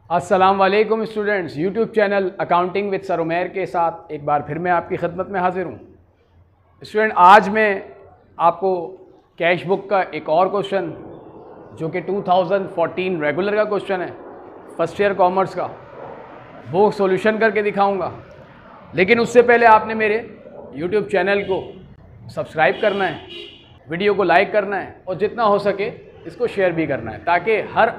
अस्सलाम वालेकुम students, YouTube channel accounting with sir Umair के साथ एक बार फिर मैं आपकी खिदमत में हाजिर हूँ। स्टूडेंट, आज मैं आपको कैश बुक का एक और क्वेश्चन जो कि 2014 रेगुलर का क्वेश्चन है, फर्स्ट ईयर कॉमर्स का, वो सॉल्यूशन करके दिखाऊंगा। लेकिन उससे पहले आपने मेरे यूट्यूब चैनल को सब्सक्राइब करना है, वीडियो को लाइक करना है और जितना हो सके इसको शेयर भी करना है, ताकि हर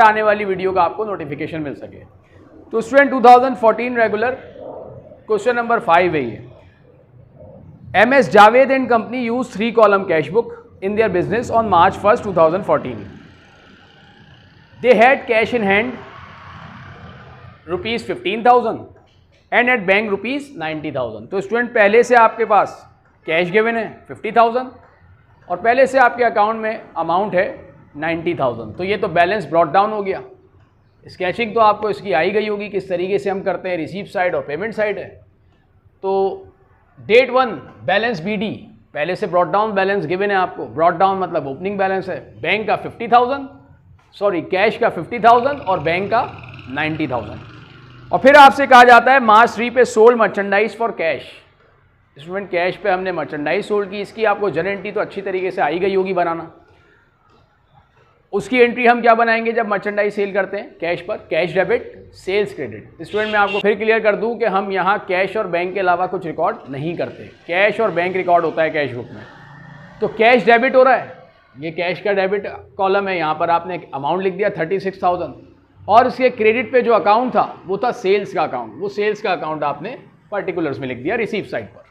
आने वाली वीडियो का आपको नोटिफिकेशन मिल सके। तो स्टूडेंट 2014 रेगुलर क्वेश्चन नंबर 5 है ये। MS Javed and company use 3 column cash book in their business on March 1st, 2014. They had cash in hand rupees 15,000 and at bank rupees 90,000. तो स्टूडेंट पहले से आपके पास कैश गिवन है 50,000 और पहले से आपके अकाउंट में अमाउंट है 90,000। तो ये तो बैलेंस ब्रॉट डाउन हो गया। स्केचिंग तो आपको इसकी आई गई होगी किस तरीके से हम करते हैं, रिसीव साइड और पेमेंट साइड है। तो डेट 1 बैलेंस BD पहले से ब्रॉट डाउन बैलेंस गिवन है आपको। ब्रॉट डाउन मतलब ओपनिंग बैलेंस है, बैंक का 50,000, सॉरी कैश का 50,000 और बैंक का 90,000। और फिर आपसे कहा जाता है मार्च 3 पे sold merchandise for cash. Student cash पे हमने मर्चेंडाइज सोल्ड की, इसकी आपको जनरल एंट्री तो अच्छी तरीके से आई गई होगी बनाना। उसकी एंट्री हम क्या बनाएंगे जब मर्चेंडाइज सेल करते हैं कैश पर? Cash debit, sales credit. Student मैं आपको फिर क्लियर कर दूं कि हम यहाँ कैश और बैंक के अलावा कुछ रिकॉर्ड नहीं करते। कैश और बैंक रिकॉर्ड होता है कैश बुक में। तो कैश डेबिट हो रहा है, ये कैश का डेबिट कॉलम है, यहाँ पर आपने अमाउंट लिख दिया 36,000 और इसके क्रेडिट पे जो अकाउंट था वो था सेल्स का अकाउंट। वो सेल्स का अकाउंट आपने पर्टिकुलर्स में लिख दिया रिसीव साइड पर।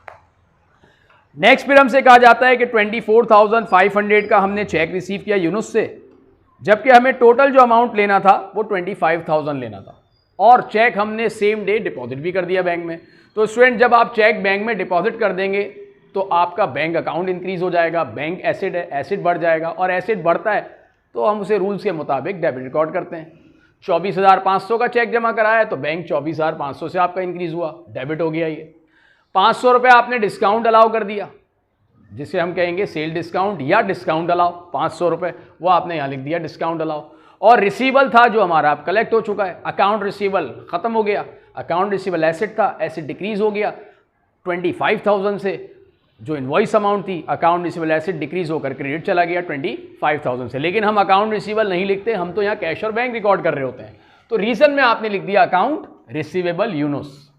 नेक्स्ट फिर हमसे कहा जाता है कि 24,500 का हमने चेक रिसीव किया यूनुस से, जबकि हमें टोटल जो अमाउंट लेना था वो 25,000 लेना था और चेक हमने सेम डे डिपॉजिट भी कर दिया बैंक में। तो स्टूडेंट जब आप चेक बैंक में डिपॉजिट कर देंगे तो आपका बैंक अकाउंट इंक्रीज हो जाएगा, बैंक एसेट है, एसेट बढ़ जाएगा और एसेट बढ़ता है तो हम उसे रूल्स के मुताबिक डेबिट रिकॉर्ड करते हैं। 24,500 का चेक जमा कराया तो बैंक 24,500 से आपका इंक्रीज हुआ, डेबिट हो गया। ये 500 रुपये आपने डिस्काउंट अलाउ कर दिया, जिसे हम कहेंगे सेल डिस्काउंट या डिस्काउंट अलाउ, 500 रुपये वो आपने यहाँ लिख दिया डिस्काउंट अलाउ। और रिसीवल था जो हमारा अब कलेक्ट हो चुका है, अकाउंट रिसीवल ख़त्म हो गया। अकाउंट रिसीवल एसेट था, एसेट डिक्रीज हो गया 25,000 से। जो इनवॉइस अमाउंट थी अकाउंट रिसीवल एसेट डिक्रीज होकर क्रेडिट चला गया 25,000 से। लेकिन हम अकाउंट रिसीवल नहीं लिखते, हम तो यहाँ कैश और बैंक रिकॉर्ड कर रहे होते हैं। तो रीज़न में आपने लिख दिया अकाउंट रिसीवेबल यूनुस।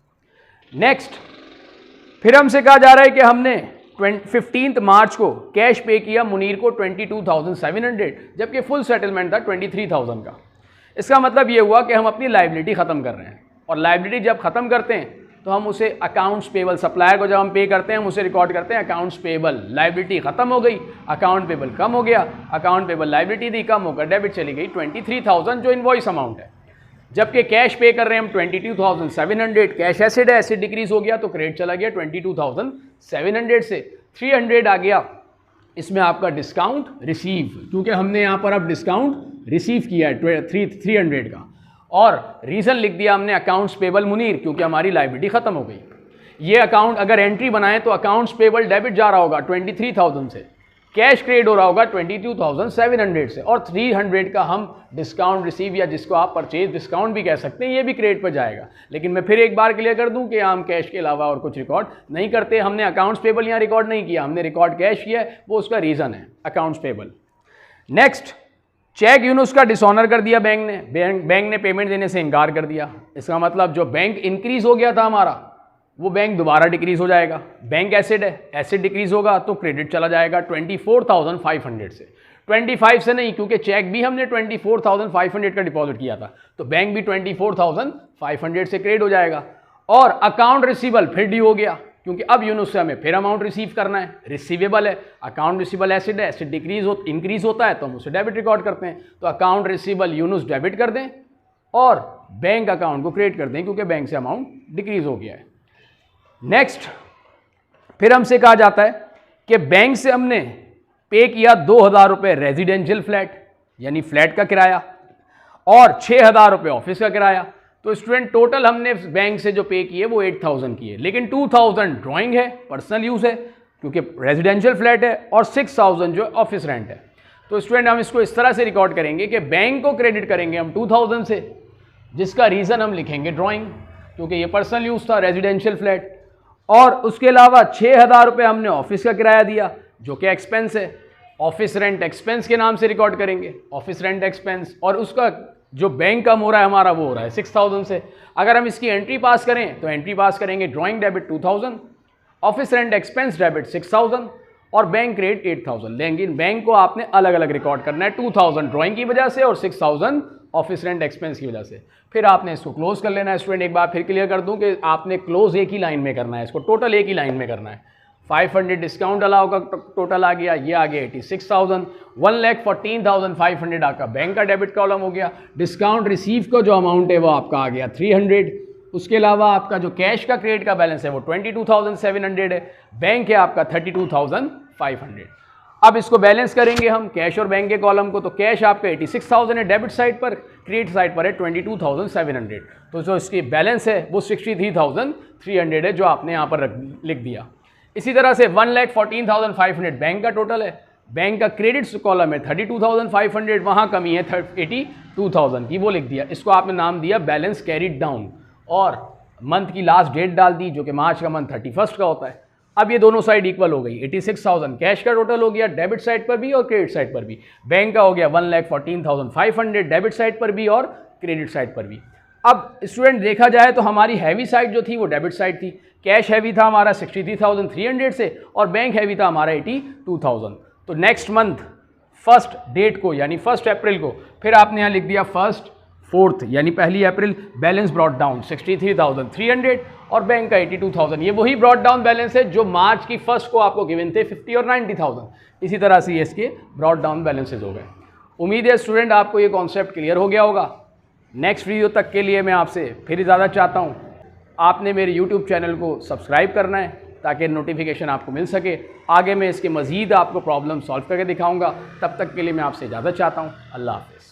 नेक्स्ट फिर हमसे कहा जा रहा है कि हमने 15 मार्च को कैश पे किया मुनीर को 22,700, जबकि फुल सेटलमेंट था 23,000 का। इसका मतलब ये हुआ कि हम अपनी लायबिलिटी ख़त्म कर रहे हैं और लायबिलिटी जब ख़त्म करते हैं तो हम उसे अकाउंट्स पेबल, सप्लायर को जब हम पे करते हैं हम उसे रिकॉर्ड करते हैं अकाउंट्स पेबल। लायबिलिटी ख़त्म हो गई, अकाउंट पेबल कम हो गया, अकाउंट पेबल लायबिलिटी थी कम होकर डेबिट चली गई 23,000 जो इनवॉइस अमाउंट है। जबकि कैश पे कर रहे हैं हम 22,700, कैश एसेट है, एसेट डिक्रीज हो गया तो क्रेडिट चला गया 22,700 से 300 आ गया। इसमें आपका डिस्काउंट रिसीव, क्योंकि हमने यहाँ पर अब डिस्काउंट रिसीव किया है 300 का। और रीज़न लिख दिया हमने अकाउंट्स पेबल मुनीर, क्योंकि हमारी लायबिलिटी ख़त्म हो गई। ये अकाउंट अगर एंट्री बनाएं तो अकाउंट्स पेबल डेबिट जा रहा होगा 23,000 से, कैश क्रेडिट हो रहा होगा 22,700 से और 300 का हम डिस्काउंट रिसीव या जिसको आप परचेज डिस्काउंट भी कह सकते हैं, ये भी क्रेडिट पर जाएगा। लेकिन मैं फिर एक बार क्लियर कर दूं कि हम कैश के अलावा और कुछ रिकॉर्ड नहीं करते। हमने अकाउंट्स पेबल यहाँ रिकॉर्ड नहीं किया, हमने रिकॉर्ड कैश किया है, वो उसका रीज़न है accounts payable. Next cheque Yunus का डिसऑनर कर दिया बैंक ने, बैंक ने पेमेंट देने से इनकार कर दिया। इसका मतलब जो बैंक इंक्रीज हो गया था हमारा वो बैंक दोबारा डिक्रीज हो जाएगा। बैंक एसेट है, एसेट डिक्रीज होगा तो क्रेडिट चला जाएगा 24,500 से, 25 से नहीं, क्योंकि चेक भी हमने 24,500 का डिपॉजिट किया था तो बैंक भी 24,500 से क्रेडिट हो जाएगा। और अकाउंट रिसीवल फिर ड्यू हो गया, क्योंकि अब यूनुस से हमें फिर अमाउंट रिसीव करना है, रिसीवेबल है। अकाउंट रिसीवल एसेट है, एसेट इंक्रीज होता है तो हम उसे डेबिट रिकॉर्ड करते हैं। तो अकाउंट रिसीवल यूनुस डेबिट कर दें और बैंक अकाउंट को क्रेडिट कर दें, क्योंकि बैंक से अमाउंट डिक्रीज हो गया है। नेक्स्ट फिर हमसे कहा जाता है कि बैंक से हमने पे किया 2,000 रुपये रेजिडेंशियल फ्लैट यानी फ्लैट का किराया और 6,000 रुपये ऑफिस का किराया। तो स्टूडेंट टोटल हमने बैंक से जो पे किए वो 8,000 किए, लेकिन 2,000 ड्राइंग है, पर्सनल यूज़ है क्योंकि रेजिडेंशियल फ्लैट है, और 6,000 जो ऑफिस रेंट है। तो स्टूडेंट हम इसको इस तरह से रिकॉर्ड करेंगे कि बैंक को क्रेडिट करेंगे हम 2000 से, जिसका रीज़न हम लिखेंगे ड्राइंग, क्योंकि ये पर्सनल यूज़ था, रेजिडेंशियल फ्लैट। और उसके अलावा 6000 रुपये हमने ऑफिस का किराया दिया, जो कि एक्सपेंस है, ऑफिस रेंट एक्सपेंस के नाम से रिकॉर्ड करेंगे, ऑफिस रेंट एक्सपेंस। और उसका जो बैंक कम हो रहा है हमारा वो हो रहा है 6000 से। अगर हम इसकी एंट्री पास करें तो एंट्री पास करेंगे drawing debit 2000, office rent expense debit 6000 और बैंक क्रेडिट 8000। लेकिन बैंक को आपने अलग अलग रिकॉर्ड करना है, 2000 ड्राइंग की वजह से और 6000 ऑफिस रेंट एक्सपेंस की वजह से। फिर आपने इसको क्लोज कर लेना है। स्टूडेंट एक बार फिर क्लियर कर दूं कि आपने क्लोज एक ही लाइन में करना है, इसको टोटल एक ही लाइन में करना है। 500 डिस्काउंट अलाउ का टोटल आ गया, ये आ गया 86,000, 1,14,500 आपका बैंक का डेबिट कॉलम हो गया। डिस्काउंट रिसीव का जो अमाउंट है वो आपका आ गया 300। उसके अलावा आपका जो कैश का क्रेडिट का बैलेंस है वो 22,700 है, बैंक है आपका 32,500। अब इसको बैलेंस करेंगे हम कैश और बैंक के कॉलम को, तो कैश आपका 86,000 है डेबिट साइड पर, क्रेडिट साइड पर है 22,700। तो जो इसकी बैलेंस है वो 63,300 है, जो आपने यहाँ पर लिख दिया। इसी तरह से 1,14,500 बैंक का टोटल है, बैंक का क्रेडिट्स कॉलम है 32,500, वहाँ कमी है 82,000 की, वो लिख दिया। इसको आपने नाम दिया बैलेंस कैरिड डाउन और मंथ की लास्ट डेट डाल दी, जो कि मार्च का मंथ 31 का होता है। अब ये दोनों साइड इक्वल हो गई, 86,000 कैश का टोटल हो गया डेबिट साइड पर भी और क्रेडिट साइड पर भी। बैंक का हो गया 1,14,500 डेबिट साइड पर भी और क्रेडिट साइड पर भी। अब स्टूडेंट देखा जाए तो हमारी हैवी साइड जो थी वो डेबिट साइड थी। कैश हैवी था हमारा 63,300 से और बैंक हैवी था हमारा 82,000। तो नेक्स्ट मंथ फर्स्ट डेट को यानी 1 अप्रैल को फिर आपने यहाँ लिख दिया 1 4 यानी 1 अप्रैल, बैलेंस ब्रॉट डाउन 63,300 और बैंक का 82,000। ये वही ब्रॉट डाउन बैलेंस है जो मार्च की 1 को आपको गिवन थे 50 और 90,000। इसी तरह से ये इसके ब्रॉट डाउन बैलेंसेज हो गए। उम्मीद है स्टूडेंट आपको ये कॉन्सेप्ट क्लियर हो गया होगा। नेक्स्ट वीडियो तक के लिए मैं आपसे फिर इजाज़त चाहता हूँ। आपने मेरे YouTube चैनल को सब्सक्राइब करना है ताकि नोटिफिकेशन आपको मिल सके। आगे मैं इसके मज़ीद आपको प्रॉब्लम सॉल्व करके दिखाऊंगा। तब तक के लिए मैं आपसे इजाज़त चाहता हूँ। अल्लाह हाफ़िज़।